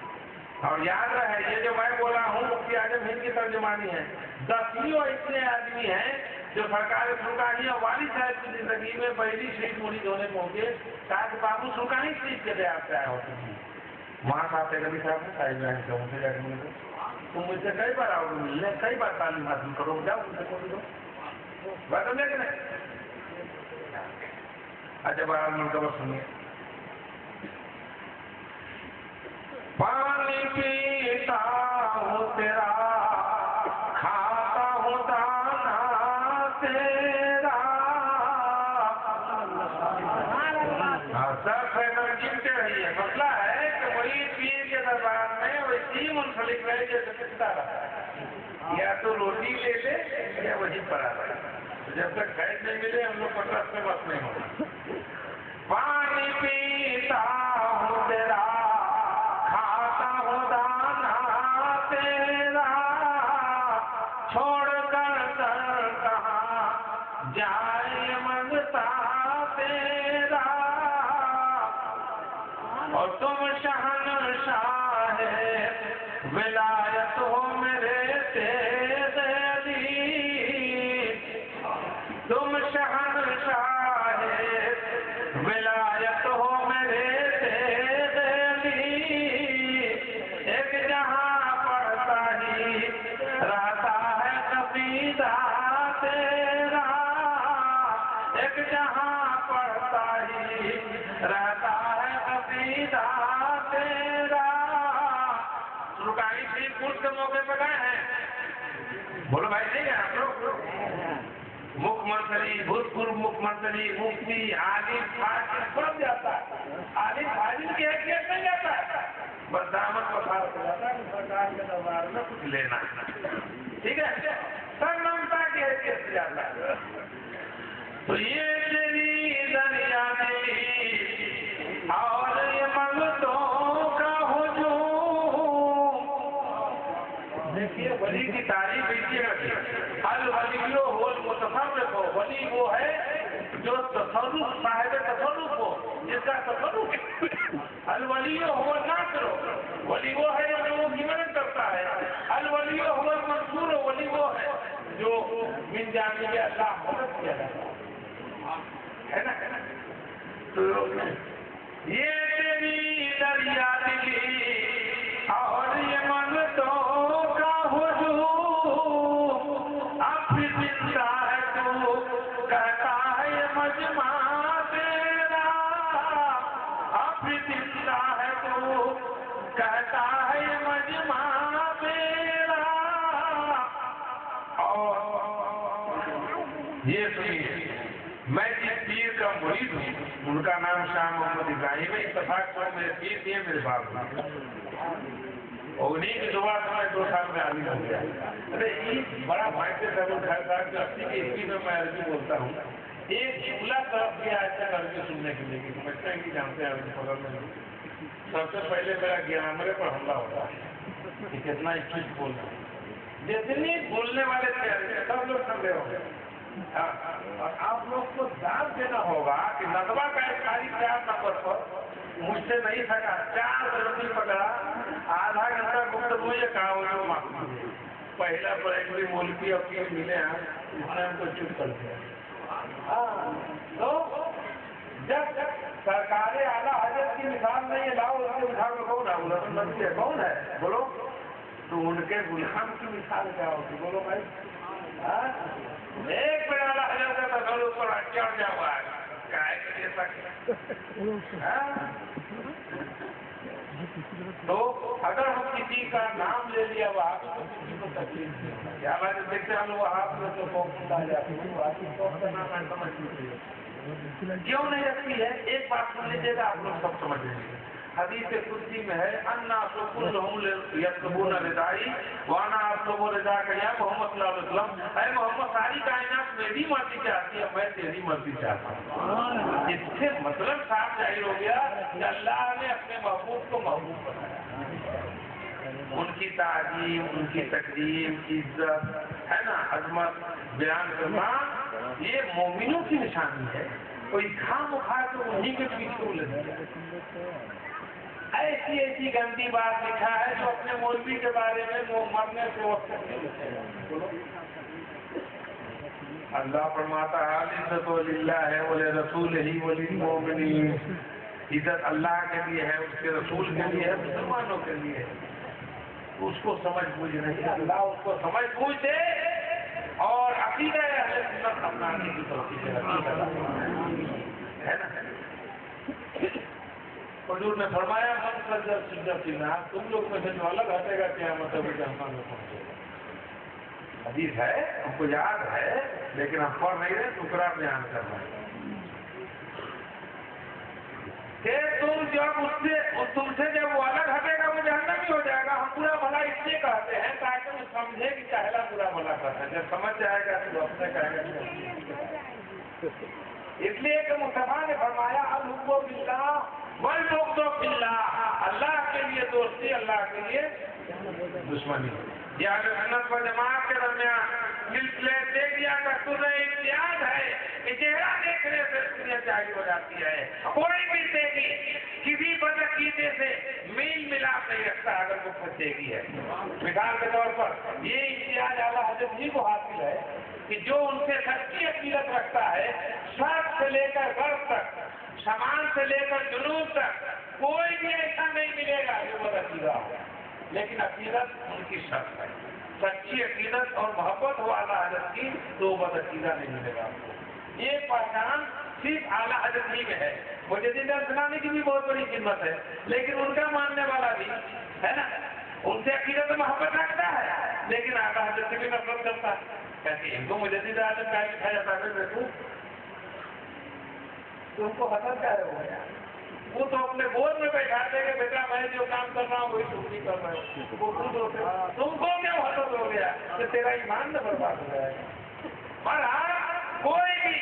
और याद रहे, ये जो मैं बोला हूँ मुफ्ती आजम हिंद की तर्जुमानी है। 10 ऐसे आदमी हैं जो सरकार सुल्तानी और वाली साहब की जिंदगी में पहली शहीद मुरीद होने पहुंचे, कहा कि बाबू सुल्तानी शरीफ के दे आपसे आया होते हैं, वहाँ साहब कभी साहब ने साहिब लाइन से उनसे जाकर मिले, तुम मुझसे कई बार आओ मिलने, कई बार तालीम हासिल करो, जाओ उनसे बोल दो, बात समझे कि नहीं। अच्छा बार मिलकर बस सुनिए, पानी पीता हूँ तेरा, खाता हूँ दाना तेरा, सब पैदल गिनते रहिए। मसला है कि वही पीर के दरबार में वैसी मुंसलिक रहे जैसे किसका रहा, या तो रोटी ले ले या वही पड़ा रहे, जब तक खैर नहीं मिले हम लोग पटरस में बस नहीं होगा। पानी पीता हूँ तेरा, खाता हूँ दाना तेरा, छोड़ कर दर कहाँ जाए मंगता तेरा, और तुम शहनशाह विलायत हो मेरे तेरी, तुम शहनशाह विलायत हो मेरे तेरी, एक जहां पड़ता ही रहता है कबीरा तेरा, एक जहां पड़ता ही रहता है कबीरा तेरा। सुल्तानी शरीफ उर्स के मौके पर गए हैं, बोलो भाई नहीं है आप लोग, मुख्यमंत्री, भूतपूर्व मुख्यमंत्री, मुफ्ती, आलिम, फाजिल सब जाता है, आलिम फाजिल की हैसियत नहीं जाता है, बस दामन पसार हो जाता है, सरकार के दरबार में कुछ लेना, ठीक है, सर्वमता की हैसियत से जाता है। तो ये तेरी दरिया दिली और ये मंगतों का हुजूम, देखिए वली की तारीफ कीजिएगा, अल वलियो होल मुतफर्रिक हो, वली वो है जो तसर्रुफ साहिब तसर्रुफ हो, जिसका तसर्रुफ, अल वलियो होल नासिर हो, वली वो है जो लोगों की मदद करता है, अल वलियो होल मंसूर हो, वली वो है जो मिन जानिब अल्लाह मदद किया जाता है ना। तो ये तेरी दरिया दिली और ये मंगतों का हुजूम, अब भी जिंदा है तू कहता है ये मजमा तेरा, अब भी जिंदा है तू कहता है ये मजमा तेरा। और ये सुनिए, मैं जिस पीर का मुरीद हूँ उनका नाम शाह मोहम्मद इब्राहिम है, इत्तेफाक पर मेरे पीर थे मेरे बाप, और उन्हीं की दुआ से मैं 2 साल में आलिम हो गया। अरे ये बड़ा भाग्य है वो खैर साहब जो 80 की ईस्वी में मैं अरबी बोलता हूँ, एक जुमला तरफ गया आज तक अरबी सुनने के लिए, समझते हैं कि जानते हैं अरबी पकड़ में, सबसे पहले मेरा ग्रामर पर हमला होता है कि कितना स्पीड बोलना, जितनी बोलने वाले थे सब लोग ठंडे हो गए। और आप लोग को दाद देना होगा कि नदवा का एक तारीख 4 नंबर पर मुझसे नहीं सका, 4 मिनट पकड़ा, आधा घंटा गुफ्तगू ये कहा वो माफ कीजिए, پہلا پرائمری مولوی اپنے ملے ہیں اس نے ہم کو چپ کر دیا. تو جب سرکار اعلیٰ حضرت کی مثال نہیں ہے لاؤ اس کی مثال میں کون ہے کون ہے بولو. تو ان کے غلام کی مثال کیا ہوتی بولو بھائی. ایک بڑا اعلیٰ حضرت کا گھر اوپر چڑھ جا ہوا ہے تو اگر ہم کسی کا نام لے لیا وہاں تو کسی کو تکلیف نہیں ہوگی. ہمارے دیکھتے ہم لوگ وہاں میں جو قوم آ جاتے ہیں کیوں نہیں رکھتی ہے. ایک بات سن لیجیے گا آپ لوگ سب سمجھ لیں گے. حدیث قدسی میں ہے الناس كلهم يطلبون رضائی وانا اطلب رضاک یا محمد صلی اللہ علیہ وسلم. اے محمد ساری کائنات میری مرضی چاہتی ہے میں تیری مرضی چاہتا ہوں. اس سے مطلب صاف ظاہر ہو گیا کہ اللہ نے اپنے محبوب کو محبوب بنایا. ان کی تعظیم ان کی تقدیم عزت ہے نا عظمت بیان کرنا یہ مومنوں کی نشانی ہے. کوئی خام اکھا تو انہیں کے پیچھے لگ گیا. ایسی ایسی گندی بات لکھا ہے جو اپنے مولوی کے بارے میں وہ مرنے سے وقت اللہ فرماتا ہے عزت للہ ہے ولی رسول ہی وللمؤمنین. عزت اللہ کے لیے ہے اس کے رسول کے لیے ہے مسلمانوں کے لیے ہے. اس کو سمجھ بوجھ نہیں اللہ اس کو سمجھ بوجھ دے اور عقیدہ اہل سنت اپنانے کی توفیق ہے نا. حضور نے فرمایا من سجد سجدۃ الناس تم لوگ میں سے جو الگ ہٹے گا قیامت ابھی جہنم میں پہنچے گا. حدیث ہے ہم کو یاد ہے لیکن ہم پڑھ نہیں رہے ٹکڑا بیان کر رہے ہیں کہ تم جب تم سے جب وہ الگ ہٹے گا وہ جہنم ہی ہو جائے گا. ہم برا بھلا اس لیے کہتے ہیں تاکہ وہ سمجھے کہ پہلا برا بھلا کرتا ہے. جب سمجھ جائے گا تو اپنے کہے گا اس لیے کہ مصطفیٰ نے فرمایا الحب باللہ والبغض باللہ. اللہ کے لیے دوستی اللہ کے لیے دشمنی. یہ اہل سنت و جماعت کے درمیان سلسلے دیکھیا کا سر امتیاز ہے کہ چہرہ دیکھنے سے دنیا جاری ہو جاتی ہے. کوئی بھی دیکھی کسی بدعقیدے سے میل ملاپ نہیں رکھتا اگر وہ پھنسیگی ہے. مثال کے طور پر یہ امتیاز اعلیٰ حضرت جی کو حاصل ہے کہ جو ان سے سچی عقیدت رکھتا ہے شرق سے لے کر غرب تک شمال سے لے کر جنوب تک کوئی بھی ایسا نہیں ملے گا جو بدعقیدہ ہو. لیکن عقیدت ان کی شرط ہے. سچی عقیدت اور محبت ہو اعلیٰ حضرت کی تو بدعقیدہ نہیں ملے گا آپ کو. یہ پہچان صرف اعلیٰ حضرت ہی میں ہے. مجدد الزمانے کی بھی بہت بڑی قیمت ہے لیکن ان کا ماننے والا بھی ہے نا ان سے عقیدت محبت رکھتا ہے لیکن اعلیٰ حضرت سے بھی نفرت کرتا ہے. کہتے ان کو مجدد اعظم کا لکھا جاتا ہے دیکھو تم کو حسد کیا ہو گیا. وہ تو اپنے گود میں بیٹھاتے کہ بیٹا میں جو کام کر رہا ہوں وہی تم نہیں کر رہے ہو. وہ خود ہوتے تم کو کیا حسد ہو گیا کہ تیرا ایمان نہ برباد ہو جائے گا. پر ہاں کوئی بھی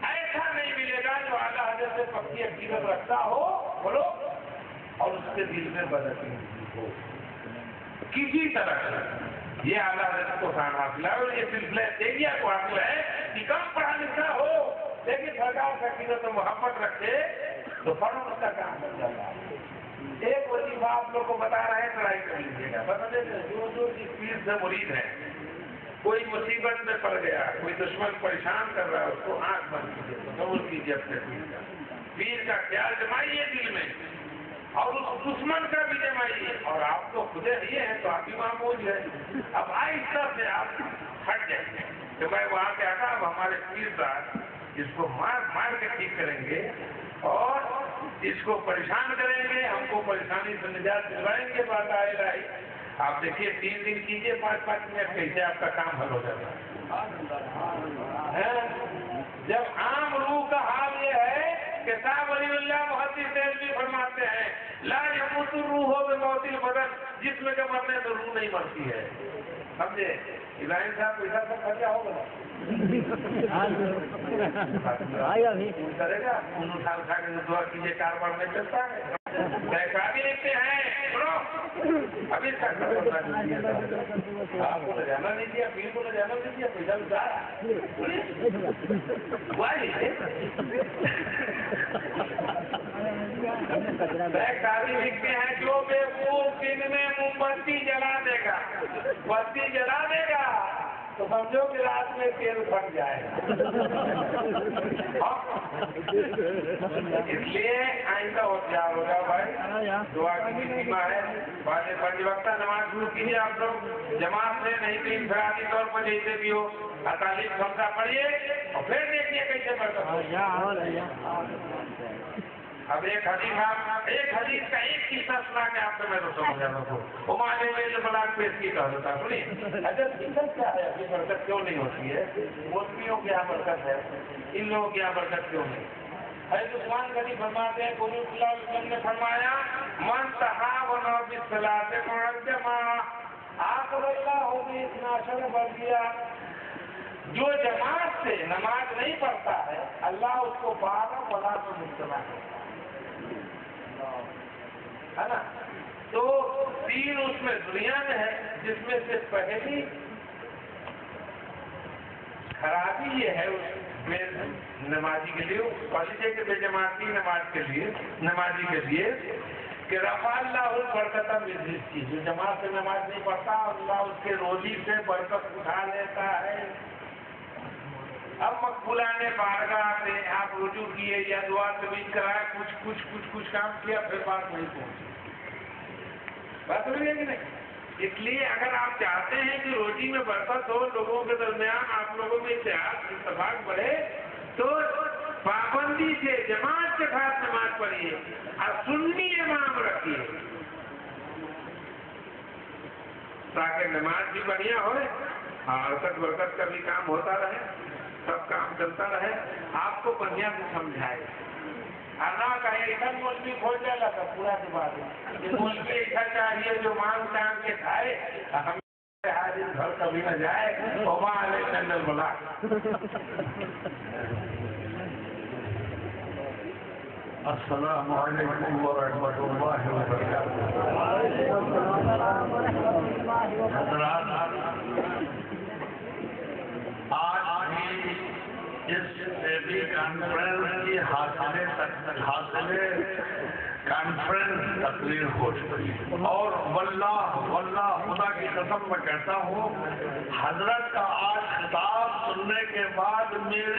ایسا نہیں ملے گا جو اعلیٰ حضرت سے پکی عقیدت رکھتا ہو بولو اور اس کے دل میں بدعقیدگی ہو کسی طرح سے. یہ اعلیٰ حضرت کو کام حاصل ہے اور یہ سلسلہ دیگیا کو حاصل ہے کہ کم پڑھا لکھا ہو لیکن سرکار سے عقیدت و محبت رکھے تو فوراً اس کا کام کر جاتا ہے. ایک وظیفہ آپ لوگ کو بتا رہے ہیں ٹرائی کر لیجیے گا. بتا دیتے جو جو جس پیر سے مرید ہے کوئی مصیبت میں پڑ گیا کوئی دشمن پریشان کر رہا ہے اس کو آنکھ بند کیجیے تصور کیجیے اپنے پیر کا خیال جمائیے دل میں اور اس دشمن کا بھی جمائیے. اور آپ تو خود یہ ہیں تو آپ بھی وہاں پہنچ گئے. اب آہستہ سے آپ ہٹ جائیں کہ میں وہاں پہ آتا اب ہمارے پیر صاحب اس کو مار مار کے ٹھیک کریں گے اور اس کو پریشان کریں گے ہم کو پریشانی سے نجات دلوائیں گے. بات آئے لائی آپ دیکھیے 3 دن کیجیے 5-5 منٹ کیسے آپ کا کام حل ہو جاتا ہے. جب عام روح کا حال یہ ہے کہ صاحب ولی اللہ محدث دہلوی فرماتے ہیں لا یموت الروح بموت البدن جسم کے مرنے سے روح نہیں مرتی ہے. سمجھے ابراہیم صاحب پیسہ سب خرچہ ہوگا کرے گا ان اٹھا کے دعا کیجیے کاروبار میں چلتا ہے. بیکاری لکھتے ہیں ابھی تک آپ کو نہ جانا نہیں دیا پیر کو نہ جانا نہیں دیا پیسہ لٹایا शादी लिखते हैं जो बेवकूफ दिन में मोमबत्ती जला देगा, बत्ती जला देगा तो समझो कि रात में तेल फट जाएगा। इसलिए आइंदा होशियार हो जाओ भाई, दुआ की सीमा है। पांच वक्त नमाज शुरू कीजिए आप लोग जमात से, नहीं तो इंफरादी तौर पर जैसे भी हो अतालीम खमसा पढ़िए और फिर देखिए कैसे पढ़ता। अब एक हदीस का एक किस्सा सुना के आपको मैं तो समझ जाता हूँ। उमाले में जो बलाक पेश की कहा था, सुनिए अजब फिक्र क्या है, अपनी बरकत क्यों नहीं होती है? मौलवियों की यहाँ बरकत है, इन लोगों की यहाँ बरकत क्यों नहीं? हज़रत उस्मान गनी फरमाते हैं हुज़ूर सल्लल्लाहु अलैहि वसल्लम ने फरमाया मन तहावना बिस्सलाति मुअज्जमा आक़बल्लाहु बिस्नाशर बर्दिया, जो जमात से नमाज नहीं पढ़ता है अल्लाह उसको 12 बला को मुब्तला है ना। तो 3 उसमें दुनिया में है, जिसमें से पहली खराबी ये है उसमें नमाजी के लिए, कॉलेज के बेजमाती नमाजी के लिए कि रफ़अल्लाहु बरकत मिन रिज़्क़ी, जो जमात से नमाज नहीं पढ़ता अल्लाह उसके रोजी से बरकत उठा लेता है। अब मकबूलाने बारगाह से आप रुजू किए या दुआ तवीज़ कराए, कुछ काम किया, फिर बात नहीं पहुंची। बात समझिए कि नहीं? इसलिए अगर आप चाहते हैं कि रोजी में बरकत हो, लोगों के दरमियान आप लोगों में इत्तेफाक बढ़े, तो पाबंदी से जमात के साथ नमाज पढ़िए और सुन्नी इमाम रखिए, ताकि नमाज भी बढ़िया हो, हरकत बरकत का भी काम होता रहे, सब काम चलता रहे, आपको बढ़िया से समझाए। ना कहे इधर मौलवी खोल जाएगा तो पूरा के बाद मौलवी ऐसा चाहिए जो मांग टांग के खाए, हम हाजिर घर कभी न जाए। चंदन बोला अस्सलामु अलैकुम व रहमतुल्लाहि व बरकातुहू। आज इस सेबी कॉन्फ्रेंस की कॉन्फ्रेंस तकरीर हो चुकी है और वल्लाह खुदा की कसम मैं कहता हूँ, हजरत का आज खिताब सुनने के बाद मेरे